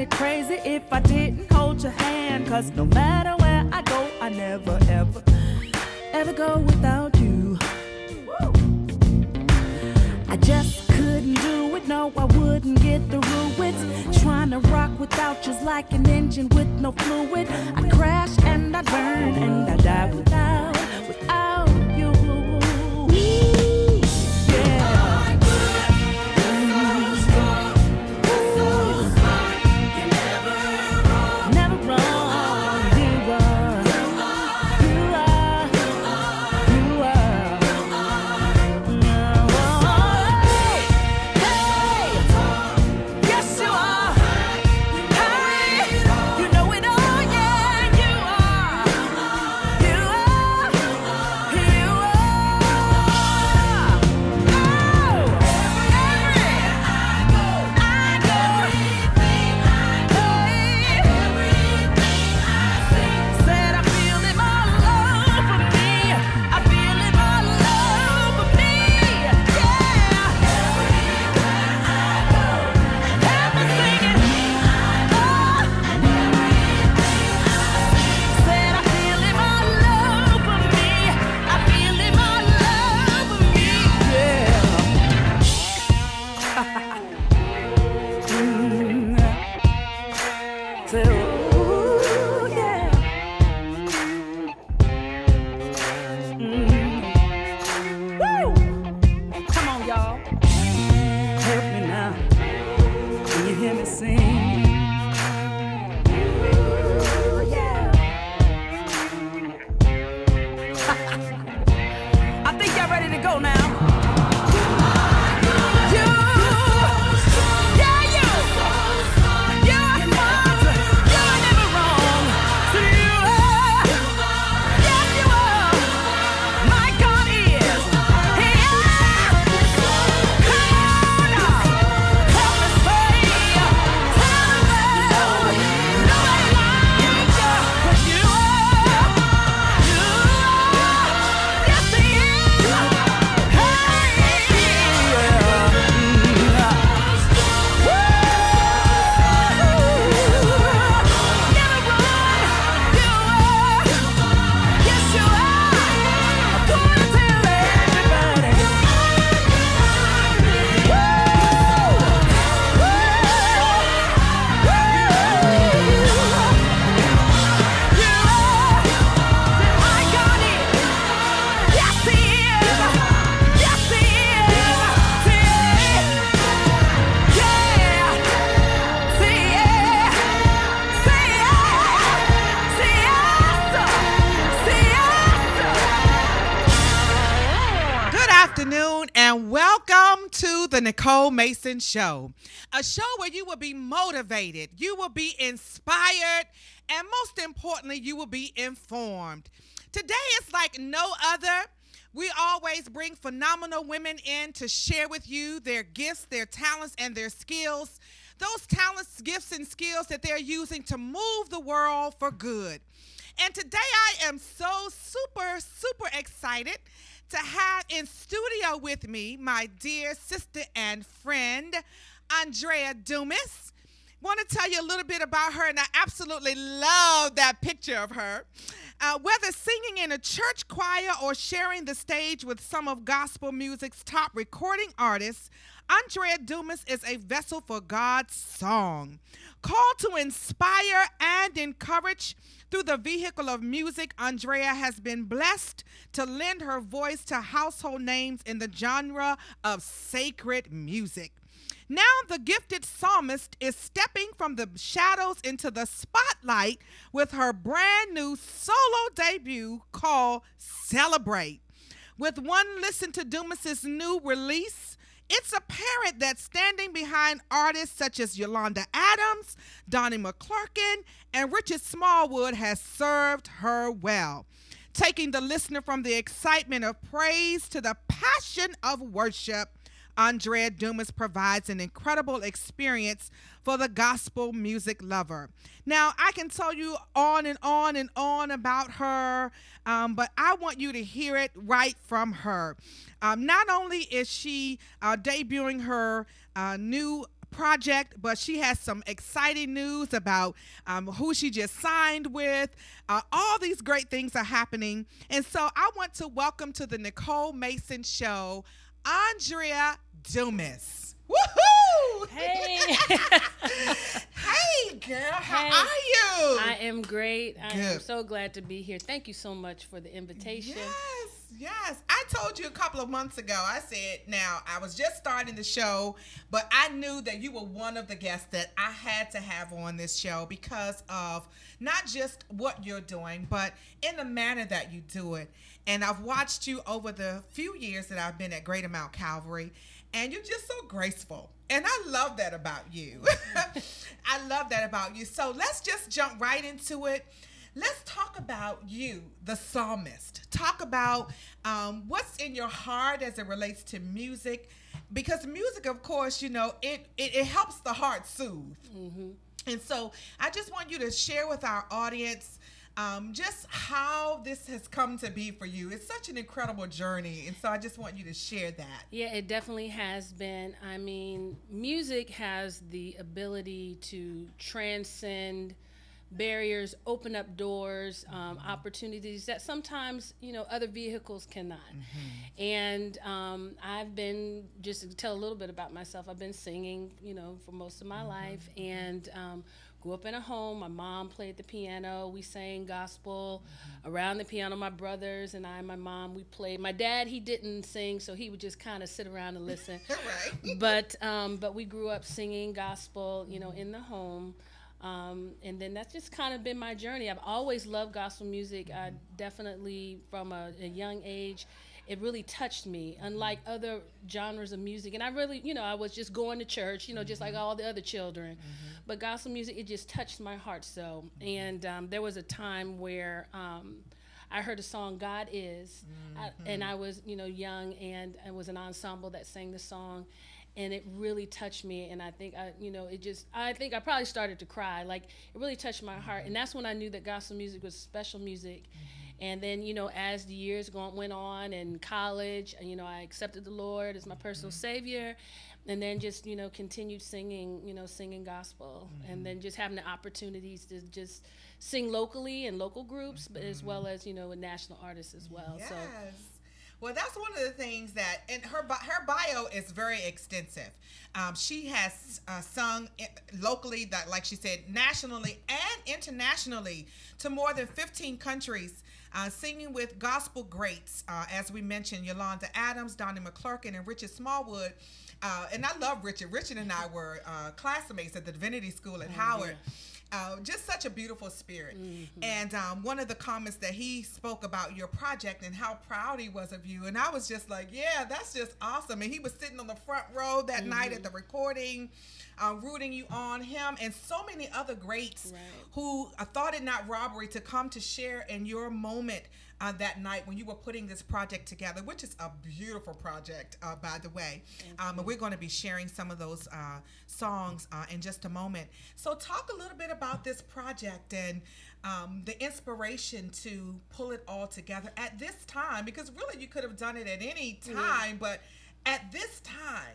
me crazy if I didn't hold your hand. Cause no matter where I go, I never, ever, ever go without you. Woo. I just couldn't do it, no, I wouldn't get through it. Trying to rock without you's like an engine with no fluid. I crash and I burn and I die without you. The Nicole Mason Show, a show where you will be motivated, you will be inspired, and most importantly, you will be informed. Today is like no other. We always bring phenomenal women in to share with you their gifts, their talents, and their skills. Those talents, gifts, and skills that they're using to move the world for good. And today I am so super excited to have in studio with me my dear sister and friend, Andrea Dumas. Want to tell you a little bit about her, and I absolutely love that picture of her. Whether singing in a church choir or sharing the stage with some of gospel music's top recording artists, Andrea Dumas is a vessel for God's song. Called to inspire and encourage through the vehicle of music, Andrea has been blessed to lend her voice to household names in the genre of sacred music. Now the gifted psalmist is stepping from the shadows into the spotlight with her brand new solo debut called Celebrate. With one listen to Dumas's new release, it's apparent that standing behind artists such as Yolanda Adams, Donnie McClurkin, and Richard Smallwood has served her well, taking the listener from the excitement of praise to the passion of worship. Andrea Dumas provides an incredible experience for the gospel music lover. Now, I can tell you on and on and on about her, but I want you to hear it right from her. Not only is she debuting her new project, but she has some exciting news about who she just signed with. All these great things are happening. And so I want to welcome to the Nicole Mason Show, Andrea Dumas. Woohoo! Hey. Hey, girl. How Hey. are you? I am great. I am Good. so glad to be here. Thank you so much for the invitation. Yes. I told you a couple of months ago, I said, now, I was just starting the show, but I knew that you were one of the guests that I had to have on this show because of not just what you're doing, but in the manner that you do it. And I've watched you over the few years that I've been at Greater Mount Calvary, and you're just so graceful. And I love that about you. I love that about you. So let's just jump right into it. Let's talk about you, the psalmist. Talk about what's in your heart as it relates to music. Because music, of course, you know, it helps the heart soothe. Mm-hmm. And so I just want you to share with our audience just how this has come to be for you. It's such an incredible journey. And so I just want you to share that. Yeah, it definitely has been. I mean, music has the ability to transcend barriers, open up doors, opportunities that sometimes, you know, other vehicles cannot. Mm-hmm. And I've been, just to tell a little bit about myself, I've been singing, you know, for most of my life, and grew up in a home. My mom played the piano. We sang gospel around the piano. My brothers and I and my mom, we played. My dad, he didn't sing, so he would just kind of sit around and listen. Right. But we grew up singing gospel, you know, in the home. And then that's just kind of been my journey. I've always loved gospel music. I definitely, from a young age, it really touched me, unlike other genres of music. And I really, you know, I was just going to church, you know, just like all the other children. Mm-hmm. But gospel music, it just touched my heart so. And there was a time where I heard a song, God Is, and I was, you know, young, and it was an ensemble that sang the song. And it really touched me, and I think I think I probably started to cry. Like, it really touched my heart, and that's when I knew that gospel music was special music. And then, you know, as the years went on, in college, you know, I accepted the Lord as my personal Savior, and then just, you know, continued singing gospel, and then just having the opportunities to just sing locally in local groups, but as well as, you know, with national artists as well. Yes. So. Well, that's one of the things that, and her bio is very extensive. She has sung locally, that, like she said, nationally and internationally to more than 15 countries, singing with gospel greats, as we mentioned, Yolanda Adams, Donnie McClurkin, and Richard Smallwood. And I love Richard. Richard and I were classmates at the Divinity School at Howard. Yeah. Just such a beautiful spirit. Mm-hmm. And one of the comments that he spoke about your project and how proud he was of you. And I was just like, yeah, that's just awesome. And he was sitting on the front row that night at the recording, rooting you on, him and so many other greats who thought it not robbery to come to share in your moment that night when you were putting this project together, which is a beautiful project, by the way. And we're going to be sharing some of those songs in just a moment. So talk a little bit about this project and the inspiration to pull it all together at this time, because really you could have done it at any time, but at this time.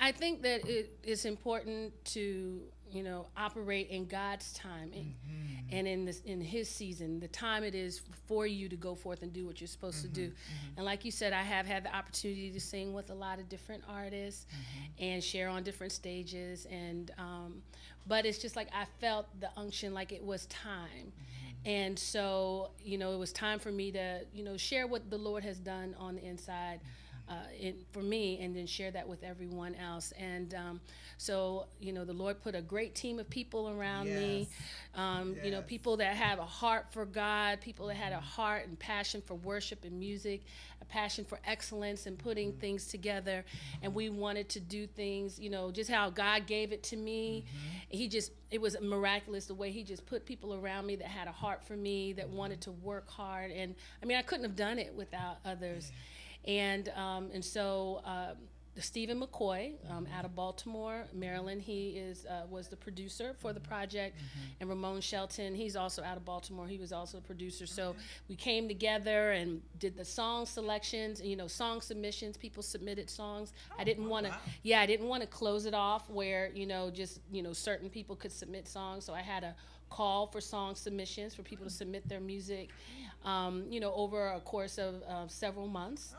I think that it's important to, you know, operate in God's timing and in His season, the time it is for you to go forth and do what you're supposed to do. And like you said, I have had the opportunity to sing with a lot of different artists and share on different stages. And but it's just like I felt the unction, like it was time. And so, you know, it was time for me to, you know, share what the Lord has done on the inside. For me, and then share that with everyone else. And so, you know, the Lord put a great team of people around me, you know, people that have a heart for God, people that had a heart and passion for worship and music, a passion for excellence and putting things together. And we wanted to do things, you know, just how God gave it to me. It was miraculous the way He just put people around me that had a heart for me, that wanted to work hard. And I mean, I couldn't have done it without others. And so Stephen McCoy out of Baltimore, Maryland. He was the producer for the project, and Ramon Shelton. He's also out of Baltimore. He was also a producer. So we came together and did the song selections. Song submissions. People submitted songs. I didn't want to. wow. Yeah, I didn't want to close it off where just certain people could submit songs. So I had a call for song submissions for people to submit their music, over a course of several months.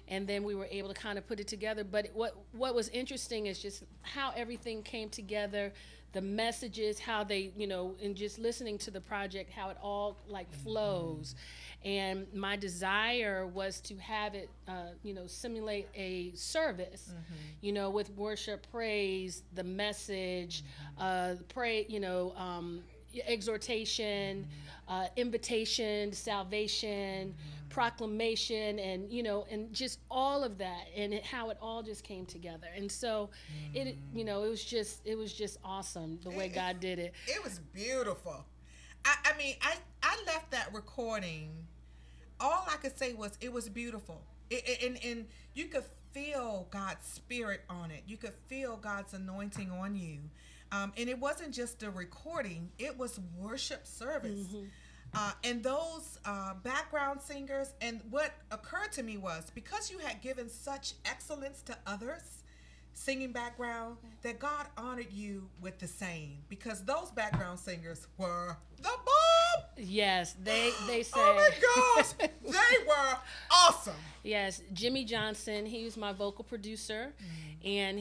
And then we were able to kind of put it together. But what was interesting is just how everything came together, the messages, how they, and just listening to the project, how it all like flows. And my desire was to have it, simulate a service, with worship, praise, the message, exhortation, invitation, salvation, proclamation, and and just all of that, and how it all just came together. And so it was just awesome the way God did it. It was beautiful. I mean, I left that recording. All I could say was it was beautiful. And you could feel God's spirit on it. You could feel God's anointing on you. And it wasn't just a recording, it was worship service. And those background singers, and what occurred to me was because you had given such excellence to others, singing background, that God honored you with the same, because those background singers were the bomb. Yes, they say. Oh my gosh, they were awesome. Yes, Jimmy Johnson, he was my vocal producer, and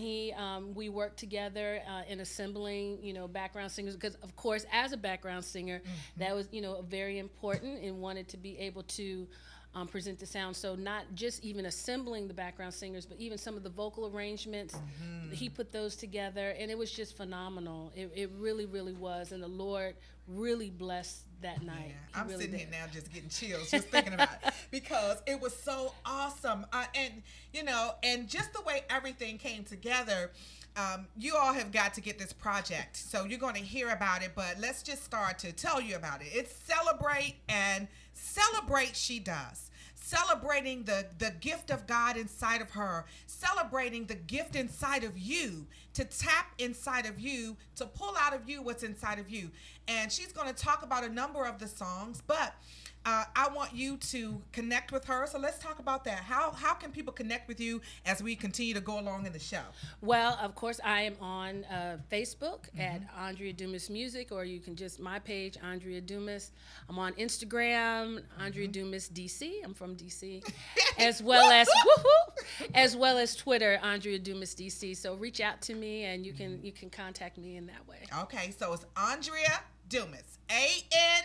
we worked together in assembling, background singers, because of course, as a background singer, that was, very important, and wanted to be able to present the sound. So not just even assembling the background singers, but even some of the vocal arrangements, he put those together, and it was just phenomenal. It really, really was, and the Lord really blessed that night. Yeah, I'm sitting here now just getting chills just thinking about it, because it was so awesome. And just the way everything came together, you all have got to get this project. So you're going to hear about it, but let's just start to tell you about it. It's Celebrate, and Celebrate she does. Celebrating the gift of God inside of her, celebrating the gift inside of you, to tap inside of you, to pull out of you what's inside of you. And she's going to talk about a number of the songs, but I want you to connect with her. So let's talk about that. How can people connect with you as we continue to go along in the show? Well, of course, I am on Facebook at Andrea Dumas Music, or you can just my page, Andrea Dumas. I'm on Instagram, Andrea Dumas DC. I'm from DC, as well as Twitter, Andrea Dumas DC. So reach out to me, and you can contact me in that way. Okay, so it's Andrea Dumas, Andrea,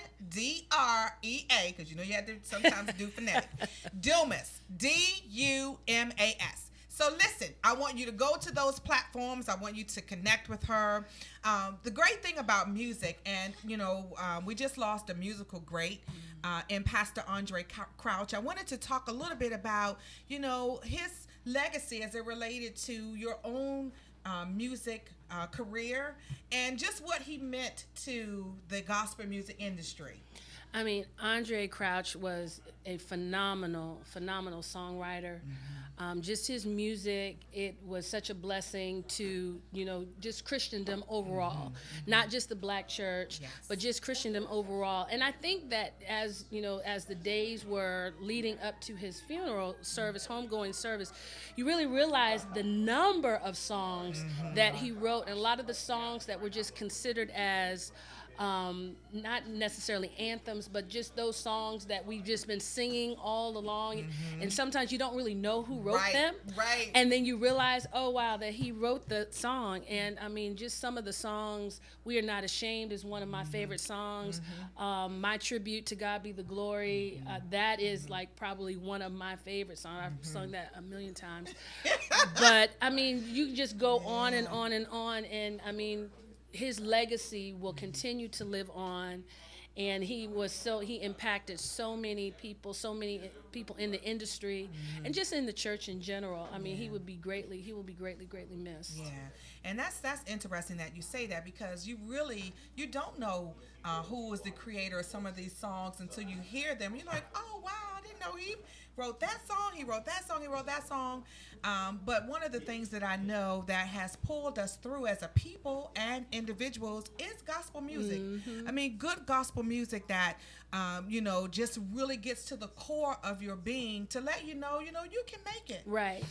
because you had to sometimes do phonetic. Dumas, Dumas. So listen, I want you to go to those platforms. I want you to connect with her. The great thing about music, and we just lost a musical great in Pastor Andre Crouch. I wanted to talk a little bit about his legacy as it related to your own music career, and just what he meant to the gospel music industry. I mean, Andre Crouch was a phenomenal songwriter. Just his music, it was such a blessing to, just Christendom overall. Not just the black church, but just Christendom overall. And I think that as the days were leading up to his funeral service, homegoing service, you really realize the number of songs that he wrote, and a lot of the songs that were just considered as not necessarily anthems, but just those songs that we've just been singing all along. And sometimes you don't really know who wrote them. Right. And then you realize, oh, wow, that he wrote the song. And I mean, just some of the songs, We Are Not Ashamed is one of my favorite songs. My Tribute to God Be the Glory, that is like probably one of my favorite songs. I've sung that a million times. But I mean, you just go on and on and on. And I mean, his legacy will continue to live on, and he impacted so many people in the industry, and just in the church in general. I mean, he will be greatly missed. Yeah, and that's interesting that you say that, because you don't know who was the creator of some of these songs until you hear them. You're like, oh wow, I didn't know he wrote that song, he wrote that song, he wrote that song. But one of the things that I know that has pulled us through as a people and individuals is gospel music. I mean, good gospel music that, just really gets to the core of your being to let you know, you can make it. Right.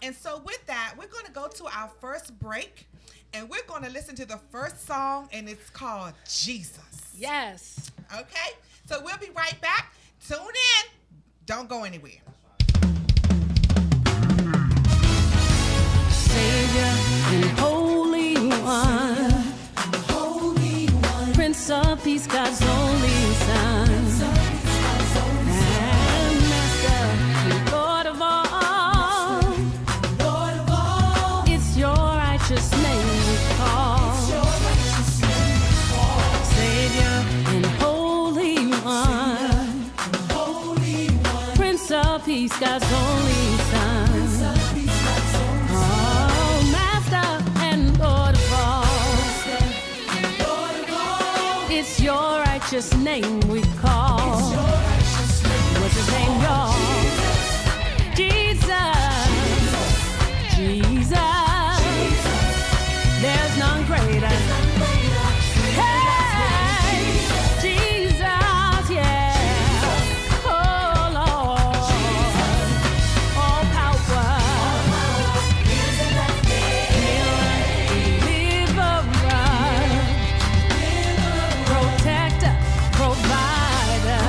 And so with that, we're going to go to our first break, and we're going to listen to the first song, and it's called Jesus. Yes. Okay? So we'll be right back. Tune in. Don't go anywhere. Savior and Holy One, Prince of Peace, God's only Son, and Master and Lord of all, it's your righteous name we call. Savior and Holy One, Prince of Peace, God's only Son. Oh, Master and Lord of all, it's your righteous name we call. What's his name, y'all? Jesus. There's none greater. Hey, Jesus, yeah. Oh, Lord. All power. Deliverer. Protector. Provider.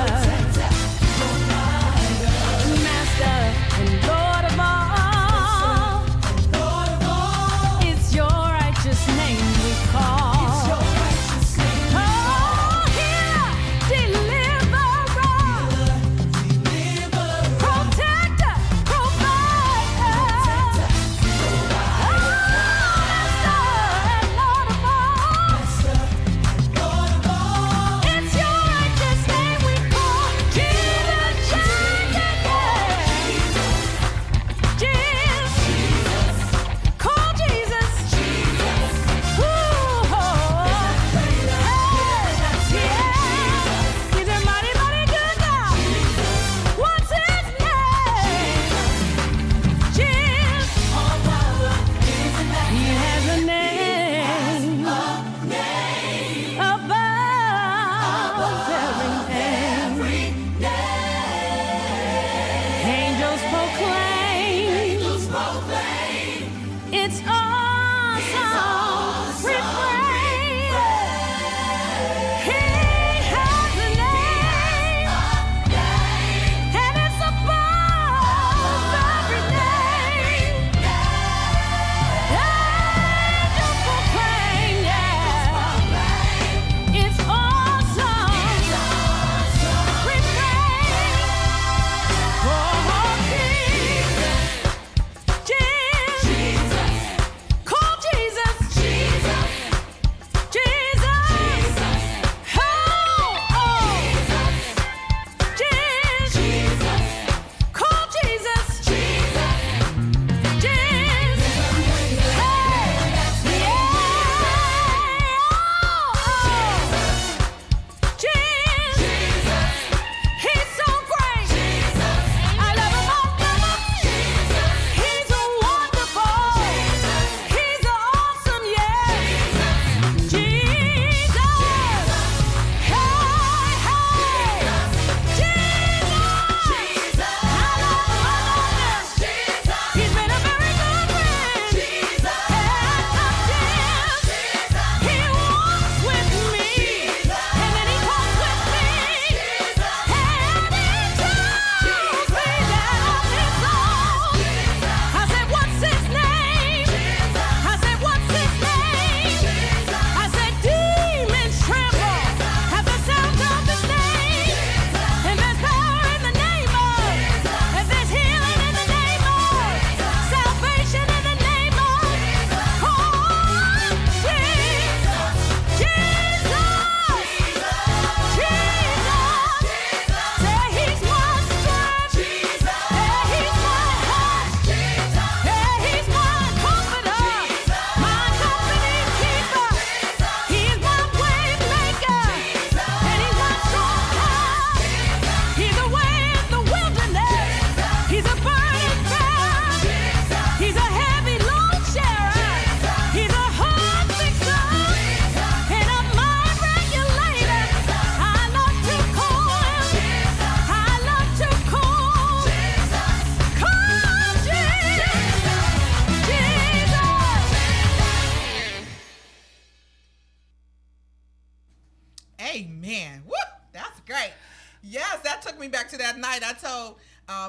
me back to that night. I told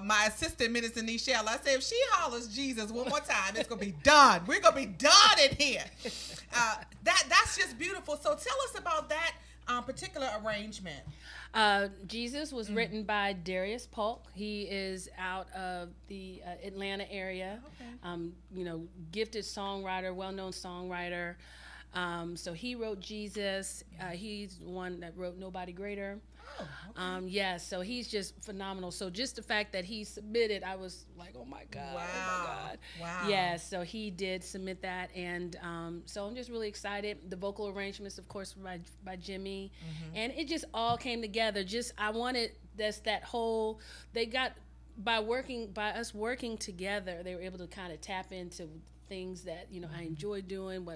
my assistant, Minister Nichelle, I said, if she hollers Jesus one more time, it's going to be done. We're going to be done in here. That's just beautiful. So tell us about that particular arrangement. Jesus was written by Darius Polk. He is out of the Atlanta area. Okay. Gifted songwriter, well-known songwriter. So he wrote Jesus. He's the one that wrote Nobody Greater. Oh, okay. So he's just phenomenal. So just the fact that he submitted, I was like, oh my God, wow. Oh my God. Wow. Yeah, so he did submit that. And so I'm just really excited. The vocal arrangements, of course, by Jimmy. Mm-hmm. And it just all came together. I wanted that whole, by us working together, they were able to kind of tap into things that, I enjoy doing,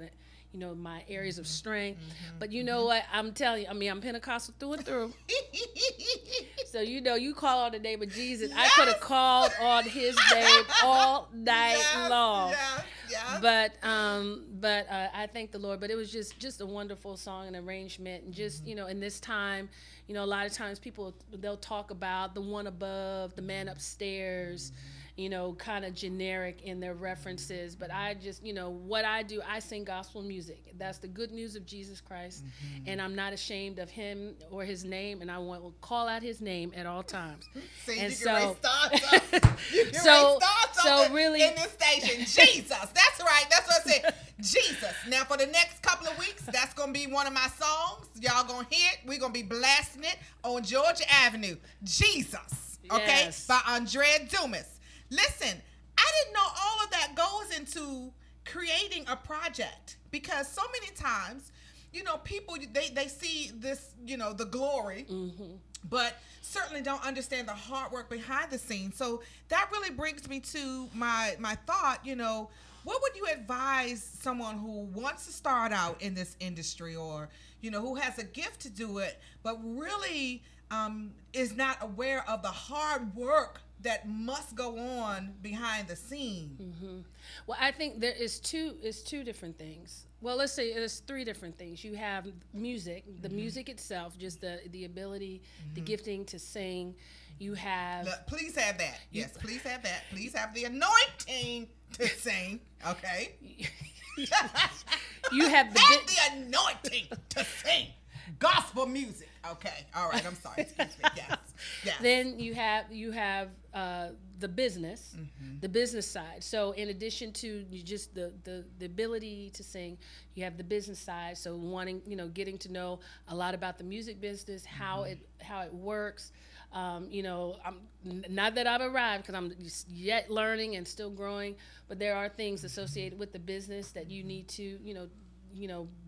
my areas of strength. Mm-hmm. But you know what? I'm telling you, I'm Pentecostal through and through. So, you call on the name of Jesus. Yes! I could have called on his name all night long. Yes. But I thank the Lord. But it was just a wonderful song and arrangement. And just, in this time, a lot of times people, they'll talk about the one above, the man upstairs, kind of generic in their references. But I just, what I do, I sing gospel music. That's the good news of Jesus Christ. Mm-hmm. And I'm not ashamed of him or his name. And I will call out his name at all times. See, and you so, can start something really, in this station. Jesus. That's right. That's what I said. Jesus. Now, for the next couple of weeks, that's going to be one of my songs. Y'all going to hear it. We're going to be blasting it on Georgia Avenue. Jesus. Okay? Yes. By Andrea Dumas. Listen, I didn't know all of that goes into creating a project, because so many times, people, they see this, the glory, mm-hmm. but certainly don't understand the hard work behind the scenes. So that really brings me to my thought, what would you advise someone who wants to start out in this industry, or, who has a gift to do it, but really is not aware of the hard work that must go on behind the scene? Mm-hmm. Well, I think there is two different things. Well, let's say there's three different things. You have music, the mm-hmm. music itself, just the ability, mm-hmm. the gifting to sing. You have... Please have that. Yes, please have that. Please have the anointing to sing. Okay? You have the anointing to sing gospel music. Okay. All right. I'm sorry. Excuse me. Yes. Yes. Then you have the business, mm-hmm. the business side. So in addition to just the ability to sing, you have the business side. So wanting, getting to know a lot about the music business, how it works. I'm not that I've arrived, because I'm yet learning and still growing, but there are things associated with the business that you need to,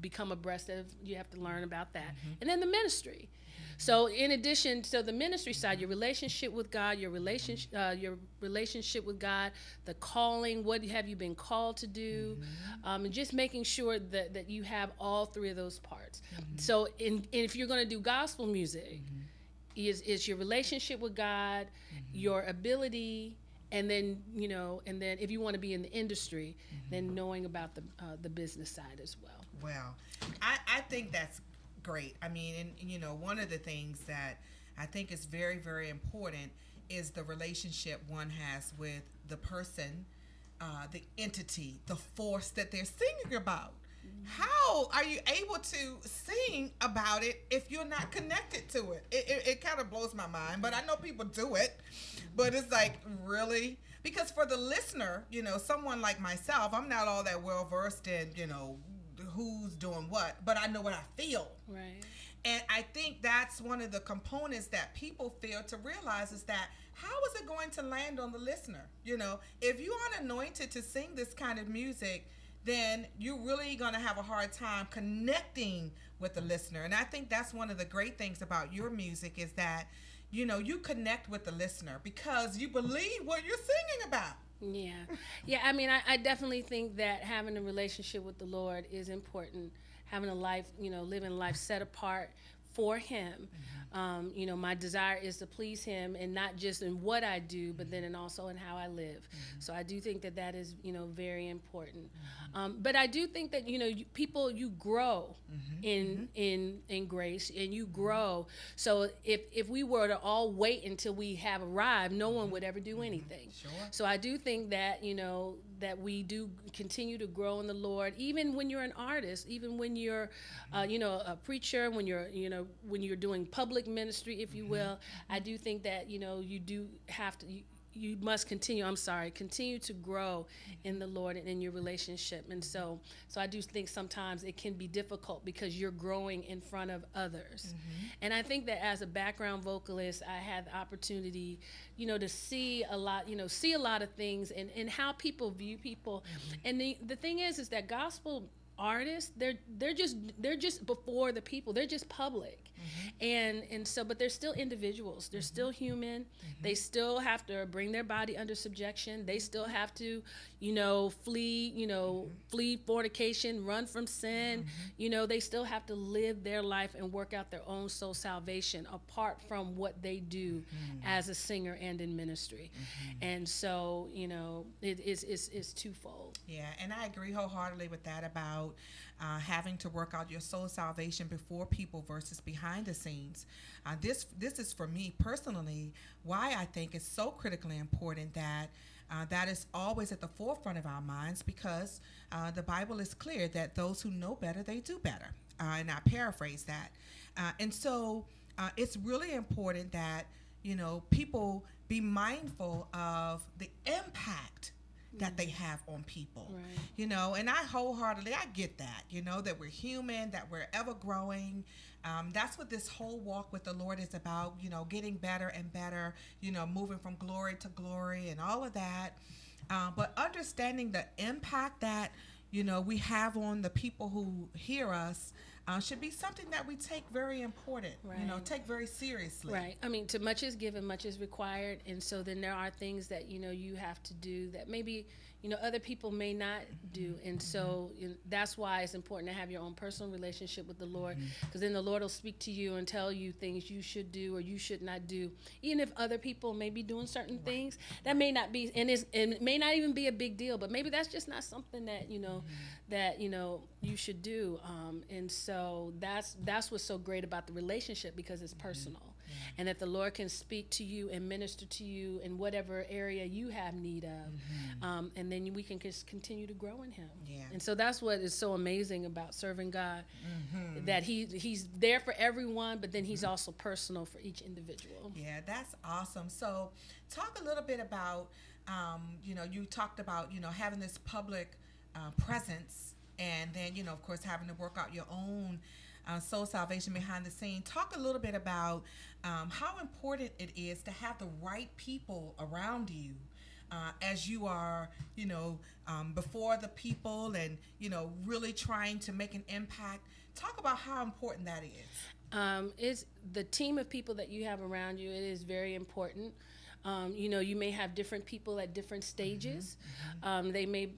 become abreast of. You have to learn about that. Mm-hmm. And then the ministry. So in addition, the ministry side, your relationship with God, your relationship with God, the calling, what have you been called to do, mm-hmm. And just making sure that you have all three of those parts. Mm-hmm. So if you're going to do gospel music, mm-hmm. is your relationship with God, mm-hmm. your ability, and then if you want to be in the industry, mm-hmm. then knowing about the business side as well. Well, I think that's great. I mean, and one of the things that I think is very, very important is the relationship one has with the person, the entity, the force that they're singing about. How are you able to sing about it if you're not connected to it? It kind of blows my mind, but I know people do it. But it's like, really? Because for the listener, someone like myself, I'm not all that well versed in, who's doing what, but I know what I feel. Right. And I think that's one of the components that people fail to realize, is that how is it going to land on the listener? If you aren't anointed to sing this kind of music, then you're really going to have a hard time connecting with the listener. And I think that's one of the great things about your music, is that, you connect with the listener because you believe what you're singing about. Yeah. I mean, I definitely think that having a relationship with the Lord is important. Having a life, living life set apart for Him. My desire is to please Him, and not just in what I do, but then and also in how I live. So I do think that that is, very important. But I do think that, you grow in grace, and you grow. So if we were to all wait until we have arrived, no one would ever do anything. Sure. So I do think that, that we do continue to grow in the Lord, even when you're an artist, even when you're, a preacher, when you're doing public ministry, if you will. I do think that, you do have to, you must continue to grow in the Lord and in your relationship. And so I do think sometimes it can be difficult because you're growing in front of others. And I think that as a background vocalist, I had the opportunity, to see a lot of things and how people view people. And the thing is that gospel artists, they're just before the people. They're just public. And so, but they're still individuals. They're still human. They still have to bring their body under subjection. They still have to, flee fornication, run from sin. They still have to live their life and work out their own soul salvation apart from what they do as a singer and in ministry. And so, it's twofold. Yeah, and I agree wholeheartedly with that about having to work out your soul salvation before people versus behind the scenes. This is for me personally why I think it's so critically important that that is always at the forefront of our minds, because the Bible is clear that those who know better, they do better. And I paraphrase that. And so it's really important that, people be mindful of the impact that they have on people, right. And I get that, that we're human, that we're ever growing. That's what this whole walk with the Lord is about, getting better and better, moving from glory to glory and all of that. But understanding the impact that, we have on the people who hear us should be something that we take very important, right. Take very seriously. Right. I mean, to much is given, much is required. And so then there are things that, you have to do that maybe, other people may not do. And so that's why it's important to have your own personal relationship with the Lord, because then the Lord will speak to you and tell you things you should do or you should not do. Even if other people may be doing certain things, that may not be, and it may not even be a big deal, but maybe that's just not something that, that, you should do. And so that's what's so great about the relationship, because it's personal. And that the Lord can speak to you and minister to you in whatever area you have need of. And then we can just continue to grow in Him. Yeah. And so that's what is so amazing about serving God, that He's there for everyone, but then He's also personal for each individual. Yeah, that's awesome. So talk a little bit about, you talked about, having this public presence, and then, of course, having to work out your own soul salvation behind the scene. Talk a little bit about how important it is to have the right people around you as you are, before the people and, really trying to make an impact. Talk about how important that is. It's the team of people that you have around you. It is very important. You may have different people at different stages. They may,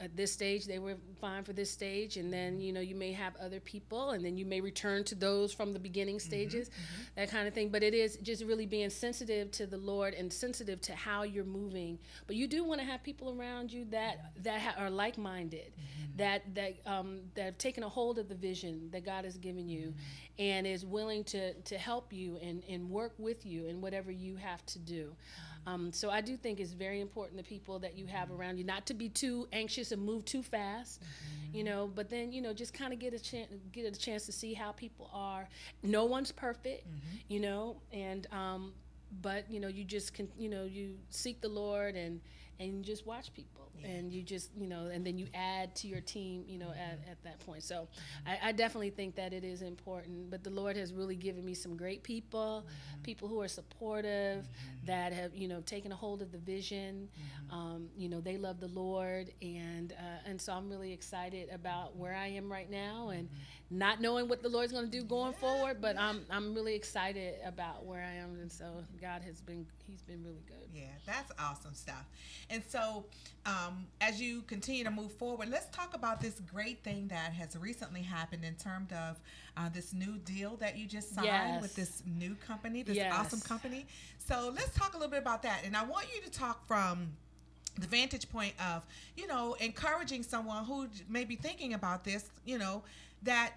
at this stage, they were fine for this stage. And then, you may have other people, and then you may return to those from the beginning stages, that kind of thing. But it is just really being sensitive to the Lord and sensitive to how you're moving. But you do want to have people around you that are like-minded, that have taken a hold of the vision that God has given you, and is willing to help you and work with you in whatever you have to do. So I do think it's very important, the people that you have around you, not to be too anxious and move too fast, but then, just kind of get a chance to see how people are. No one's perfect, and but you just can, you seek the Lord and just watch people. And you just, and then you add to your team, at that point. So I definitely think that it is important. But the Lord has really given me some great people, people who are supportive, that have, taken a hold of the vision. They love the Lord. And so I'm really excited about where I am right now, and not knowing what the Lord's going to do going forward. But I'm really excited about where I am. And so God he's been really good. Yeah, that's awesome stuff. And so as you continue to move forward, let's talk about this great thing that has recently happened in terms of this new deal that you just signed with this new company, this awesome company. So let's talk a little bit about that. And I want you to talk from the vantage point of, encouraging someone who may be thinking about this, that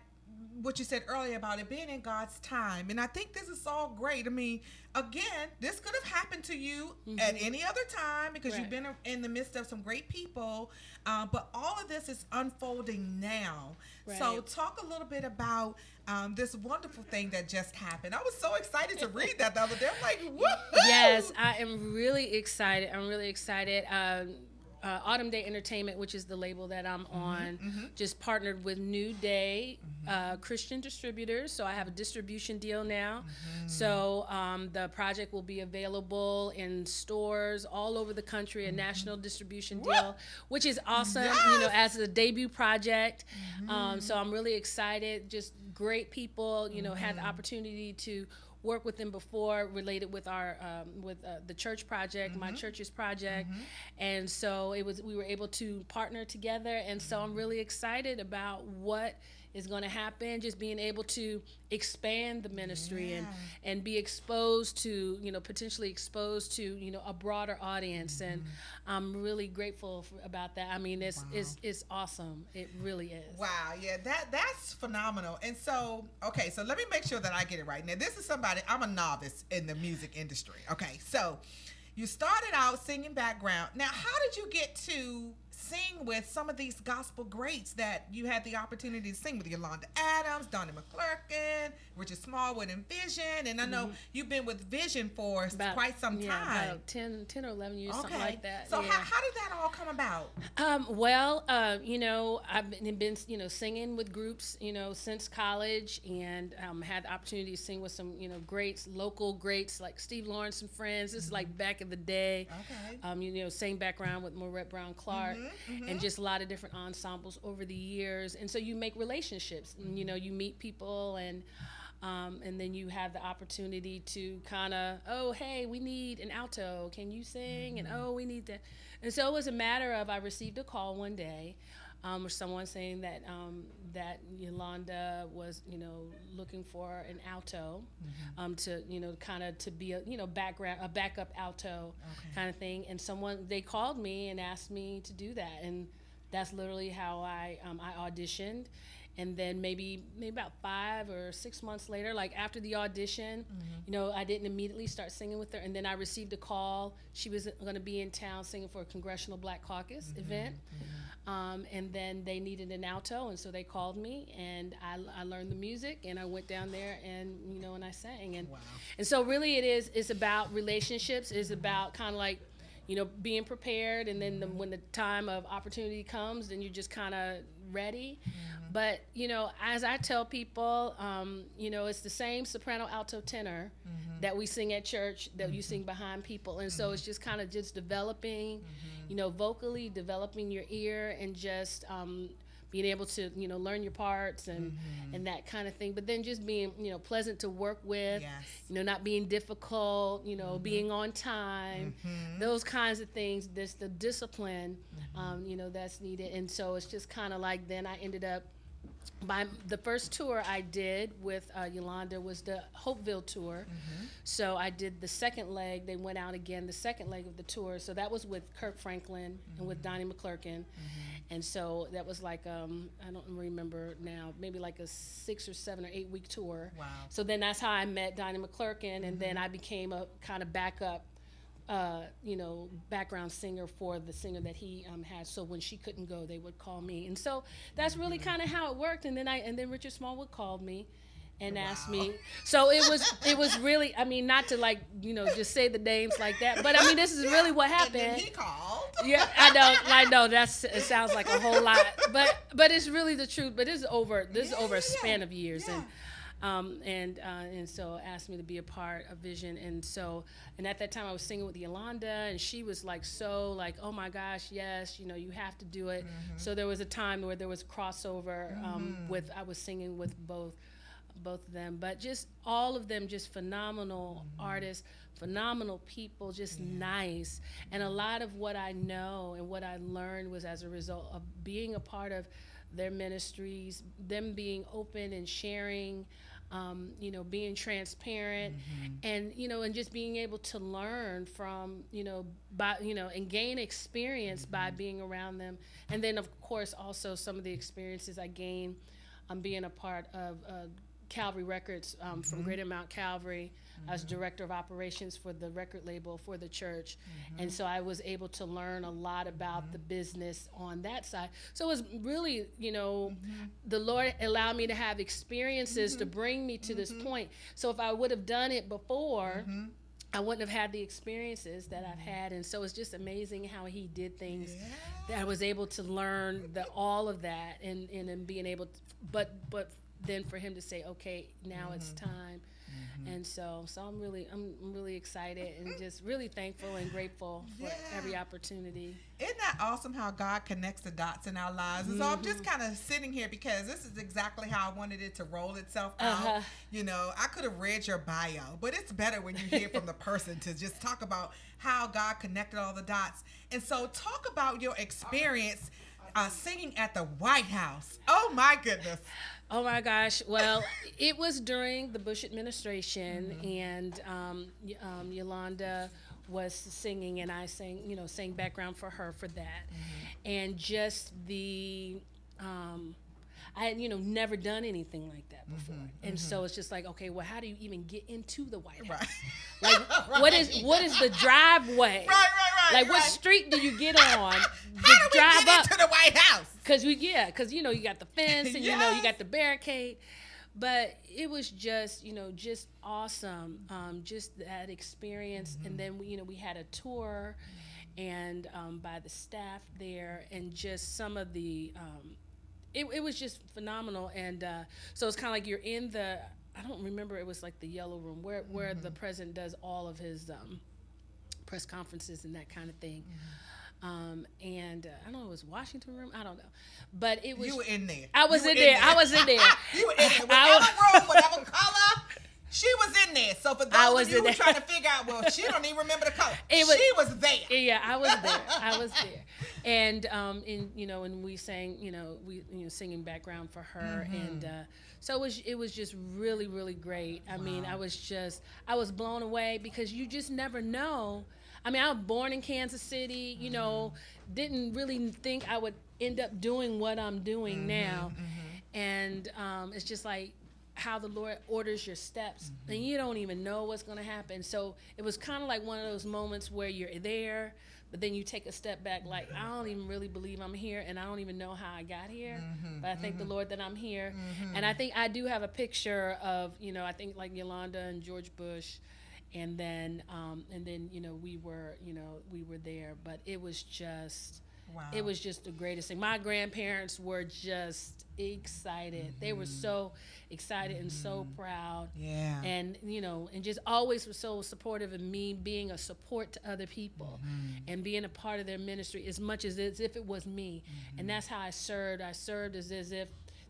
what you said earlier about it being in God's time. And I think this is all great. I mean, again, this could have happened to you at any other time because you've been in the midst of some great people. But all of this is unfolding now. Right. So talk a little bit about this wonderful thing that just happened. I was so excited to read that the other day. I'm like, woohoo! Yes, I am really excited. I'm really excited. Autumn Day Entertainment, which is the label that I'm on, just partnered with New Day Christian Distributors. So I have a distribution deal now. So the project will be available in stores all over the country, a national distribution deal, which is awesome, as a debut project. So I'm really excited. Just great people, had the opportunity to work with them before, related with our the church project, my church's project, and so we were able to partner together, and so I'm really excited about what is going to happen, just being able to expand the ministry and be exposed to, potentially exposed to, a broader audience. And I'm really grateful about that. I mean, it's awesome. It really is. Wow. Yeah, that's phenomenal. And so, okay, so let me make sure that I get it right. Now, this is somebody, I'm a novice in the music industry. Okay, so you started out singing background. Now, how did you get to sing with some of these gospel greats that you had the opportunity to sing with? Yolanda Adams, Donnie McClurkin, Richard Smallwood, and Vision. And I know you've been with Vision for quite some time. About 10 or 11 years, something like that. So how did that all come about? I've been singing with groups, since college, and had the opportunity to sing with some, greats, local greats like Steve Lawrence and Friends. This is like back in the day. Okay. Sang background with Maurette Brown Clark. And just a lot of different ensembles over the years. And so you make relationships, and, you meet people, and then you have the opportunity to kind of, oh, hey, we need an alto. Can you sing? And, oh, we need that. And so it was a matter of, I received a call one day with someone saying that that Yolanda was, looking for an alto to, kind of to be a backup alto kind of thing. And they called me and asked me to do that. And that's literally how I auditioned. And then maybe about 5 or 6 months later, like after the audition, I didn't immediately start singing with her. And then I received a call. She was going to be in town singing for a Congressional Black Caucus event. And then they needed an alto, and so they called me, and I learned the music, and I went down there, and and I sang. And and so really it's about relationships. It's about kind of like, being prepared, and then when the time of opportunity comes, then you're just kind of ready. But, as I tell people, it's the same soprano, alto, tenor that we sing at church that you sing behind people. And so it's just kind of just developing, vocally, developing your ear, and just being able to, learn your parts and that kind of thing. But then just being, pleasant to work with, not being difficult, being on time, those kinds of things. There's the discipline, that's needed. And so it's just kind of like, then I ended up, the first tour I did with Yolanda was the Hopeville tour. So I did the second leg. They went out again, the second leg of the tour. So that was with Kirk Franklin and with Donnie McClurkin. And so that was like, I don't remember now, maybe like a 6 or 7 or 8 week tour. Wow. So then that's how I met Donnie McClurkin, and then I became a kind of backup background singer for the singer that he had. So when she couldn't go, they would call me. And so that's really kind of how it worked. And then Richard Smallwood called me and asked me. So it was really, I mean, not to like, just say the names like that, but I mean, this is really what happened. And then he called. Yeah, I know it sounds like a whole lot, but it's really the truth. But this is over a span of years. Yeah. And so asked me to be a part of Vision, and at that time I was singing with Yolanda, and she was like, so like, oh my gosh, yes, you have to do it. So there was a time where there was crossover I was singing with both both of them, but just all of them, just phenomenal artists, phenomenal people, just nice. And a lot of what I know and what I learned was as a result of being a part of their ministries, them being open and sharing, being transparent, and and just being able to learn from and gain experience by being around them. And then of course also some of the experiences I gained being a part of Calvary Records from Greater Mount Calvary. I was director of operations for the record label for the church. And so I was able to learn a lot about the business on that side. So it was really, the Lord allowed me to have experiences to bring me to this point. So if I would have done it before, I wouldn't have had the experiences that I've had. And so it's just amazing how he did things that I was able to learn all of that and being able to, but then for him to say, okay, now it's time. And so I'm really excited and just really thankful and grateful for every opportunity. Isn't that awesome how God connects the dots in our lives? And so I'm just kind of sitting here because this is exactly how I wanted it to roll itself out. I could have read your bio, but it's better when you hear from the person to just talk about how God connected all the dots. And so talk about your experience singing at the White House. Oh my goodness. Oh my gosh. Well, it was during the Bush administration, and Yolanda was singing, and I sang background for her for that. And just I had, never done anything like that before. And so it's just like, okay, well, how do you even get into the White House? Like, what is the driveway? Like, what street do you get on to drive up into the White House? Because you got the fence and you got the barricade. But it was just awesome, just that experience. And then we had a tour, and by the staff there, and just some of the. It was just phenomenal. And so it's kind of like you're in I don't remember, it was like the Yellow Room where the president does all of his press conferences and that kind of thing. And I don't know, it was Washington Room, I don't know. But it was. You were in there. I was in there. I was in there. You were in there. Whatever room, whatever color. She was in there. So for those of you who are trying to figure out, well, she don't even remember the color. She was there. Yeah, I was there. And and we sang, singing background for her, and so it was just really, really great. I mean, I was blown away because you just never know. I mean, I was born in Kansas City, didn't really think I would end up doing what I'm doing now. And it's just like how the Lord orders your steps, and you don't even know what's going to happen. So it was kind of like one of those moments where you're there, but then you take a step back, like, I don't even really believe I'm here, and I don't even know how I got here, but I thank the Lord that I'm here. And I think I do have a picture of, I think like Yolanda and George Bush, and then we were there, but it was just. Wow. It was just the greatest thing. My grandparents were just excited. They were so excited and so proud. Yeah. And and just always were so supportive of me being a support to other people and being a part of their ministry as much as if it was me. And that's how I served. I served as if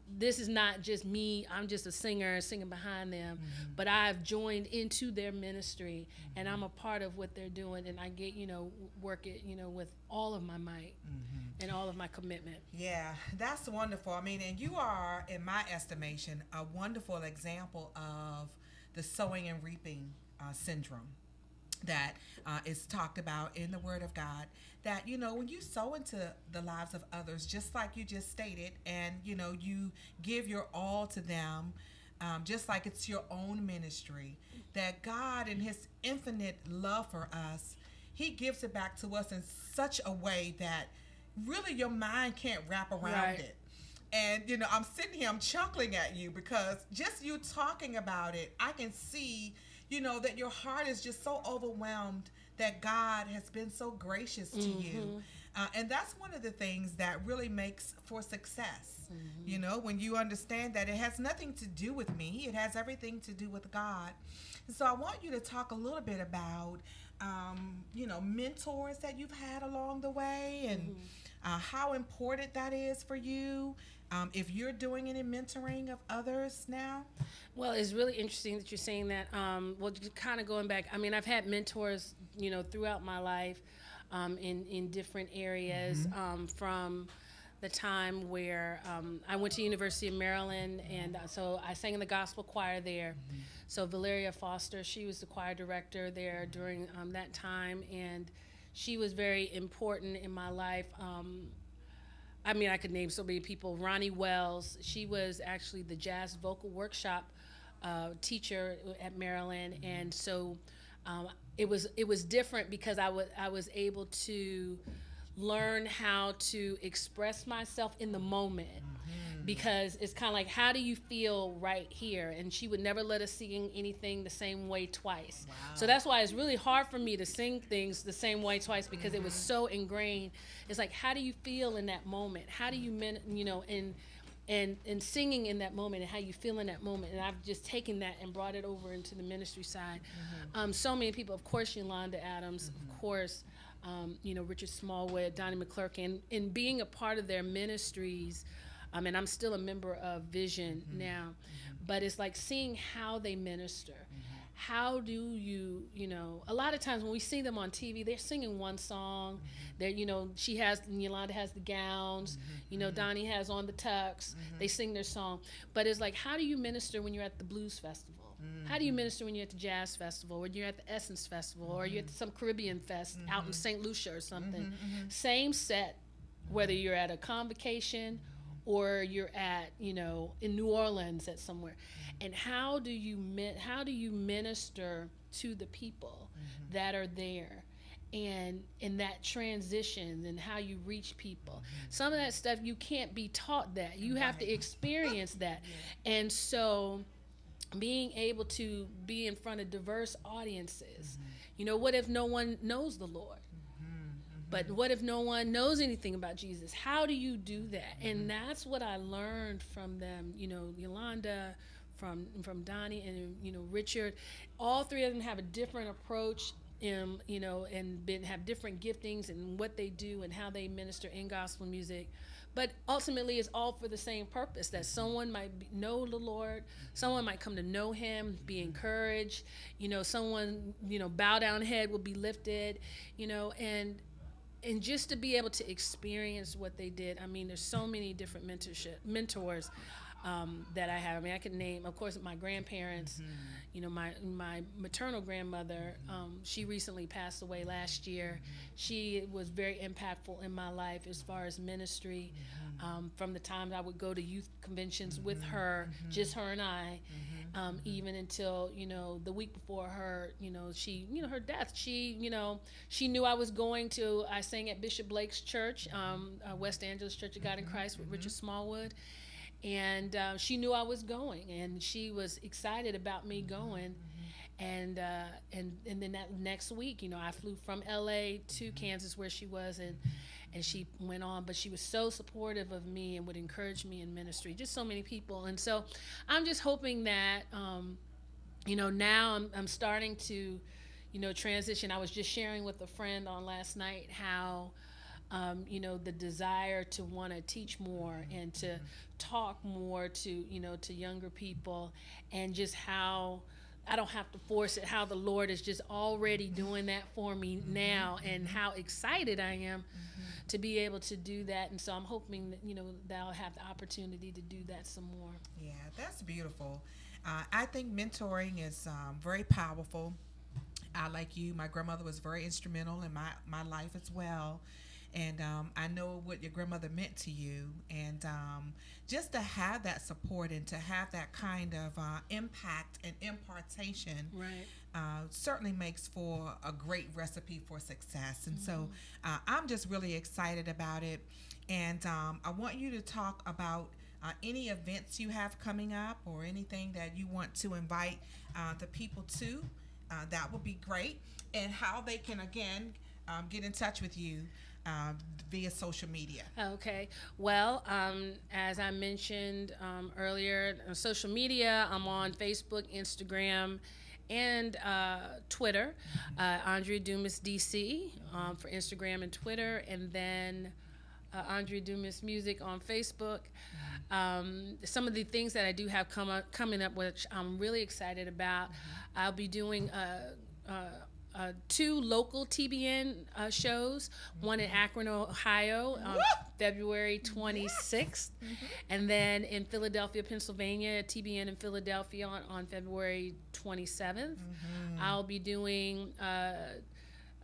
this is not just me, I'm just a singer singing behind them, but I've joined into their ministry, and I'm a part of what they're doing, and I get, work it, with all of my might and all of my commitment. Yeah, that's wonderful. I mean, and you are, in my estimation, a wonderful example of the sowing and reaping syndrome that is talked about in the Word of God, that, when you sow into the lives of others, just like you just stated, and, you give your all to them, just like it's your own ministry, that God in his infinite love for us, he gives it back to us in such a way that really your mind can't wrap around it. And, I'm sitting here, I'm chuckling at you because just you talking about it, I can see that your heart is just so overwhelmed that God has been so gracious to you. And that's one of the things that really makes for success. When you understand that it has nothing to do with me, it has everything to do with God. And so I want you to talk a little bit about, mentors that you've had along the way, and how important that is for you, if you're doing any mentoring of others now. Well, it's really interesting that you're saying that. Well, kind of going back, I mean, I've had mentors, throughout my life, in different areas, from the time where I went to University of Maryland, and so I sang in the gospel choir there. So Valeria Foster, she was the choir director there during that time, and she was very important in my life. I mean, I could name so many people. Ronnie Wells, she was actually the jazz vocal workshop teacher at Maryland, and so it was different because I was able to learn how to express myself in the moment. Because it's kind of like, how do you feel right here? And she would never let us sing anything the same way twice. Wow. So that's why it's really hard for me to sing things the same way twice, because it was so ingrained. It's like, how do you feel in that moment? How do you, and singing in that moment, and how you feel in that moment. And I've just taken that and brought it over into the ministry side. So many people, of course, Yolanda Adams, of course, Richard Smallwood, Donnie McClurkin, and being a part of their ministries. And I'm still a member of Vision now, but it's like seeing how they minister. How do you, a lot of times when we see them on TV, they're singing one song. They're, Yolanda has the gowns, Donnie has on the tux. They sing their song. But it's like, how do you minister when you're at the blues festival? How do you minister when you're at the jazz festival, or you're at the Essence Festival, or you're at some Caribbean fest out in St. Lucia or something? Same set, whether you're at a convocation or you're at, in New Orleans at somewhere. And how do you minister to the people that are there, and in that transition, and how you reach people? Some of that stuff you can't be taught that. You have to experience that. And so being able to be in front of diverse audiences, what if no one knows the Lord? But what if no one knows anything about Jesus? How do you do that? And that's what I learned from them. Yolanda, from Donnie, and Richard. All three of them have a different approach, and have different giftings and what they do and how they minister in gospel music. But ultimately, it's all for the same purpose, that someone might know the Lord, someone might come to know Him, be encouraged. Someone, bow down head will be lifted. And just to be able to experience what they did. I mean, there's so many different mentors that I have. I mean, I could name, of course, my grandparents. My maternal grandmother, she recently passed away last year. She was very impactful in my life as far as ministry. From the time I would go to youth conventions with her, just her and I, even until, the week before her, her death, she knew I was going to, I sang at Bishop Blake's church, West Angeles Church of God in Christ with Richard Smallwood. And she knew I was going, and she was excited about me going. And then that next week, I flew from LA to Kansas where she was, and she went on. But she was so supportive of me and would encourage me in ministry. Just so many people. And so I'm just hoping that, now I'm starting to, transition. I was just sharing with a friend on last night how, the desire to want to teach more and to talk more to, to younger people, and just how I don't have to force it, how the Lord is just already doing that for me now, and how excited I am to be able to do that. And so I'm hoping that, that I'll have the opportunity to do that some more. Yeah, that's beautiful. I think mentoring is very powerful. Like you, my grandmother was very instrumental in my life as well. And I know what your grandmother meant to you. And just to have that support and to have that kind of impact and impartation, certainly makes for a great recipe for success. And so I'm just really excited about it. And I want you to talk about any events you have coming up, or anything that you want to invite the people to. That would be great. And how they can, again, get in touch with you via social media. Okay. Well, as I mentioned earlier, on social media, I'm on Facebook, Instagram, and Twitter. Andrea Dumas DC for Instagram and Twitter. And then Andrea Dumas Music on Facebook. Some of the things that I do have coming up, which I'm really excited about, I'll be doing 2 local TBN shows, one in Akron, Ohio, on February 26th, and then in Philadelphia, Pennsylvania, TBN in Philadelphia on February 27th. I'll be doing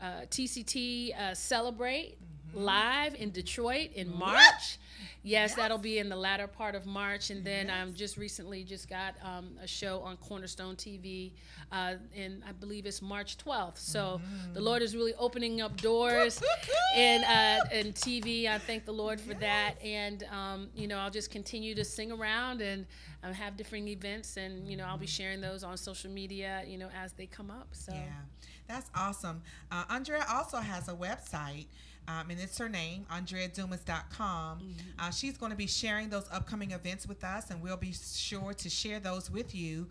TCT Celebrate live in Detroit in March. Yes, that'll be in the latter part of March, and then just recently got a show on Cornerstone TV, and I believe it's March 12th. So the Lord is really opening up doors in TV. I thank the Lord for that, and I'll just continue to sing around and have different events, and I'll be sharing those on social media, as they come up. So yeah, that's awesome. Andrea also has a website. And it's her name, AndreaDumas.com. She's going to be sharing those upcoming events with us, and we'll be sure to share those with you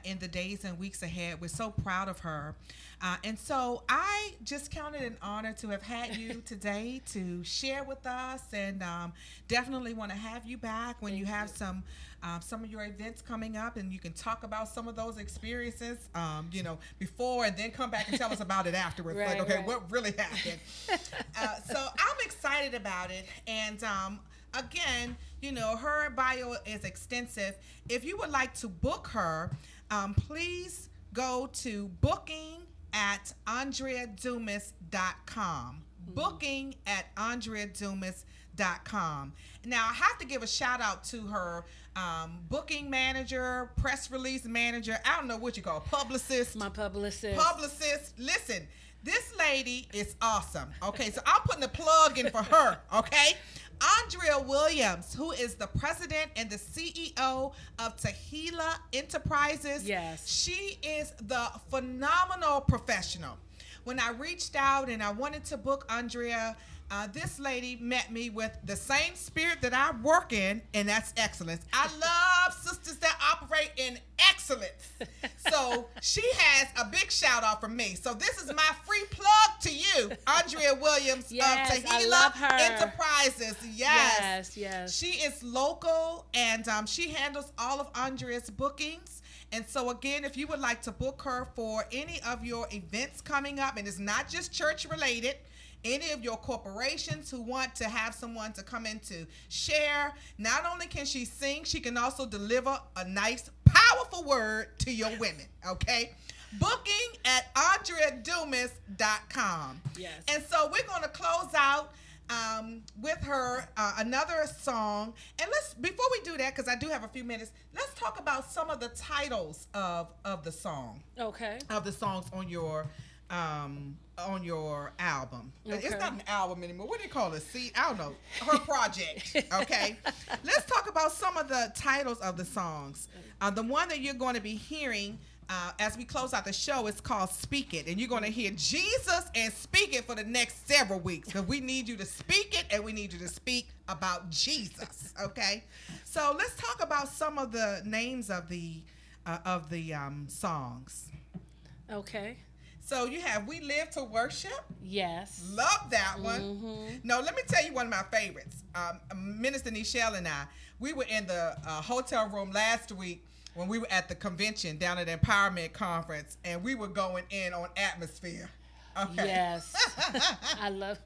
in the days and weeks ahead. We're so proud of her. And so I just count it an honor to have had you today to share with us, and definitely want to have you back when you have some of your events coming up, and you can talk about some of those experiences, before, and then come back and tell us about it afterwards. What really happened? So I'm excited about it. And again, her bio is extensive. If you would like to book her, please go to booking@AndreaDumas.com. Booking@AndreaDumas.com. Now, I have to give a shout out to her booking manager, press release manager. I don't know what you call it, publicist. My publicist. Listen, this lady is awesome. Okay, so I'm putting a plug in for her. Okay, Andrea Williams, who is the president and the CEO of Tehillah Enterprises. Yes. She is the phenomenal professional. When I reached out and I wanted to book Andrea, this lady met me with the same spirit that I work in, and that's excellence. I love sisters that operate in excellence. So she has a big shout out from me. So this is my free plug to you, Andrea Williams of Tehillah Enterprises. Yes. She is local, and she handles all of Andrea's bookings. And so again, if you would like to book her for any of your events coming up, and it's not just church related, any of your corporations who want to have someone to come in to share, not only can she sing, she can also deliver a nice, powerful word to your women, okay? Booking@AndreaDumas.com. Yes. And so we're going to close out with her another song. And before we do that, because I do have a few minutes, let's talk about some of the titles of the song. Okay. Of the songs on your album. Okay. It's not an album anymore. What do you call it? See, I don't know. Her project. Okay. Let's talk about some of the titles of the songs. The one that you're going to be hearing as we close out the show is called Speak It. And you're going to hear Jesus and Speak It for the next several weeks, because we need you to speak it, and we need you to speak about Jesus. Okay. So let's talk about some of the names of the songs. Okay. So you have We Live to Worship. Yes. Love that one. No, let me tell you one of my favorites. Minister Nichelle and I, we were in the hotel room last week when we were at the convention down at the Empowerment Conference, and we were going in on Atmosphere. Okay. Yes. I love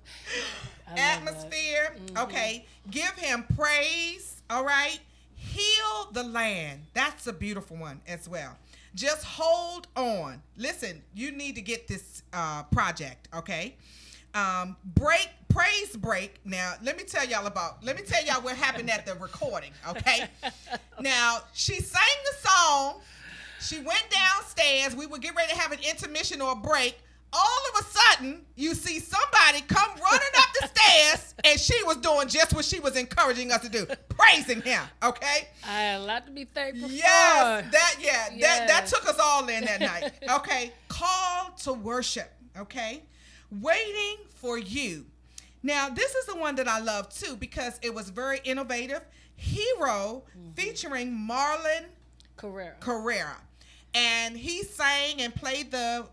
Atmosphere. Okay. Give Him praise. All right. Heal the Land. That's a beautiful one as well. Just hold on. Listen, you need to get this project, okay? Praise break. Now, let me tell y'all what happened at the recording, okay? Now, she sang the song. She went downstairs. We would get ready to have an intermission or a break. All of a sudden, you see somebody come running up the stairs, and she was doing just what she was encouraging us to do, praising Him. Okay. I had a lot to be thankful yes, for. That took us all in that night. Okay. Call to worship. Okay. Waiting for You. Now, this is the one that I love too, because it was very innovative. Hero, featuring Marlon Carrera. And he sang and played the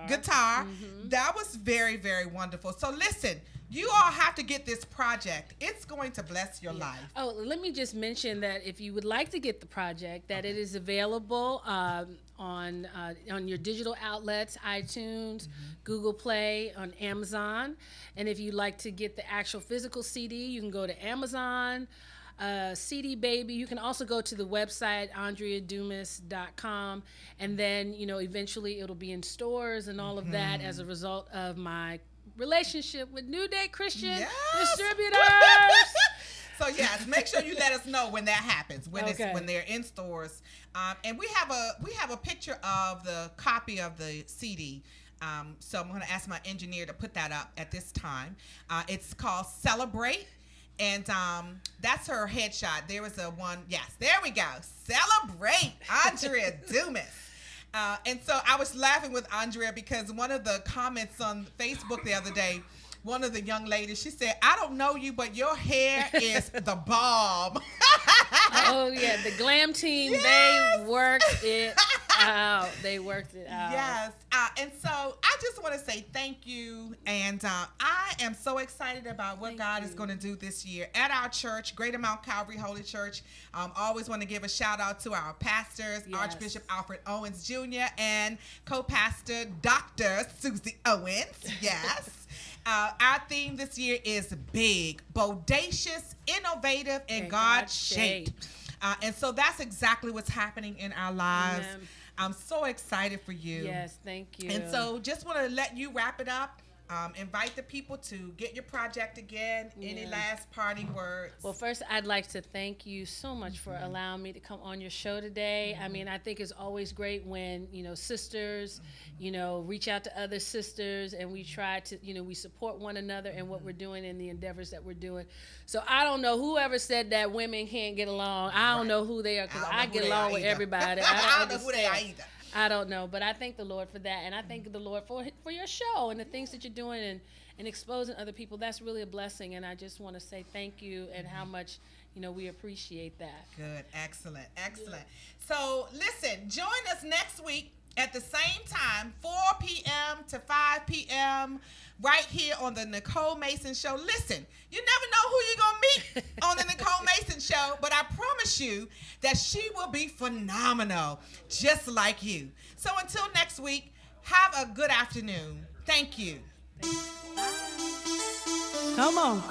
guitar. That was very, very wonderful. So listen, You all have to get this project. It's going to bless your life. Oh, let me just mention that if you would like to get the project, that it is available on your digital outlets, iTunes, Google Play, on Amazon. And if you'd like to get the actual physical CD, you can go to Amazon. CD Baby. You can also go to the website andreadumas.com, and then eventually it'll be in stores and all of that as a result of my relationship with New Day Christian Distributors. So yes, make sure you let us know when that happens, when they're in stores. And we have a picture of the copy of the CD. So I'm going to ask my engineer to put that up at this time. It's called Celebrate. And that's her headshot. There was a one. Yes, there we go. Celebrate, Andrea Dumas. And so I was laughing with Andrea because one of the comments on Facebook the other day, one of the young ladies, she said, "I don't know you, but your hair is the bomb." Oh, yeah. The glam team, they worked it out. They worked it out. Yes. And so I just want to say thank you. And I am so excited about what God is going to do this year at our church, Greater Mount Calvary Holy Church. Always want to give a shout out to our pastors, Archbishop Alfred Owens Jr. and co-pastor Dr. Susie Owens. Yes. Our theme this year is big, bodacious, innovative, and God-shaped. And so that's exactly what's happening in our lives. Amen. I'm so excited for you. Yes, thank you. And so just want to let you wrap it up. Invite the people to get your project again. Any last parting words? Well, first, I'd like to thank you so much for allowing me to come on your show today. I mean, I think it's always great when, sisters, reach out to other sisters, and we try to, we support one another in what we're doing and the endeavors that we're doing. So I don't know whoever said that women can't get along. I don't know who they are, because I get along with everybody. I don't know who they are either. I don't know, but I thank the Lord for that, and I thank the Lord for your show and the things that you're doing and exposing other people. That's really a blessing, and I just want to say thank you and how much we appreciate that. Good, excellent. So listen, join us next week at the same time, 4 p.m. to 5 p.m. right here on the Nicole Mason Show. Listen, you never know who you're going to meet on the Nicole Mason Show, but I promise you that she will be phenomenal, just like you. So until next week, have a good afternoon. Thank you. Come on.